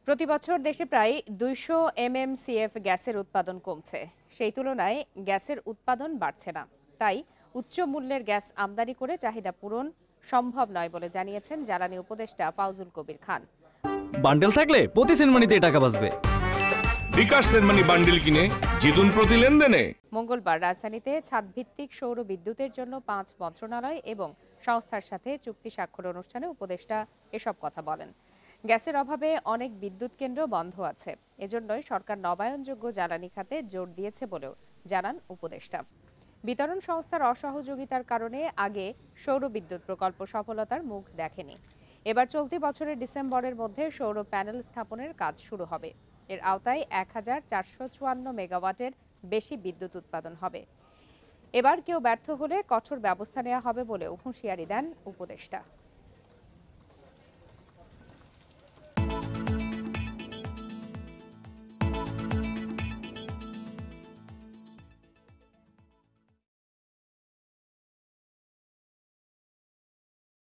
প্রতি বছর দেশে প্রায় ২০০ MMcf গ্যাসের উৎপাদন কমছে। সেই তুলনায় গ্যাসের উৎপাদন বাড়ছে না। তাই উচ্চ মূল্যের গ্যাস আমদানি করে চাহিদা পূরণ সম্ভব নয় বলে জানিয়েছেন জ্বালানি উপদেষ্টা ফাউজুল কবির খান। বান্ডেল থাকলে প্রতি সেনমানিতে টাকা বাঁচবে। বিকাশ সেনমানি বান্ডেল কিনে জিতুন প্রতি লেনদেনে। মঙ্গলবার রাজধানীতে ছাদভিত্তিক সৌর বিদ্যুতের জন্য ৫ মন্ত্রণালয় এবং সংস্থার সাথে চুক্তি স্বাক্ষর অনুষ্ঠানে উপদেষ্টা এসব কথা বলেন। গ্যাসের অভাবে অনেক বিদ্যুৎ কেন্দ্র বন্ধ আছে। এজন্যই সরকার নবায়নযোগ্য জ্বালানি খাতে জোর দিয়েছে বলেও জানান উপদেষ্টা। বিতরণ সংস্থার অসহযোগিতার কারণে আগে সৌর বিদ্যুৎ প্রকল্প সফলতার মুখ দেখেনি। এবার চলতি বছরের ডিসেম্বরের মধ্যে সৌর প্যানেল স্থাপনের কাজ শুরু হবে। এর আওতায় ১,৪৫৪ মেগাওয়াটের বেশি বিদ্যুৎ উৎপাদন হবে। এবার কেউ ব্যর্থ হলে কঠোর ব্যবস্থা নেওয়া হবে বলেও হুঁশিয়ারি দেন উপদেষ্টা।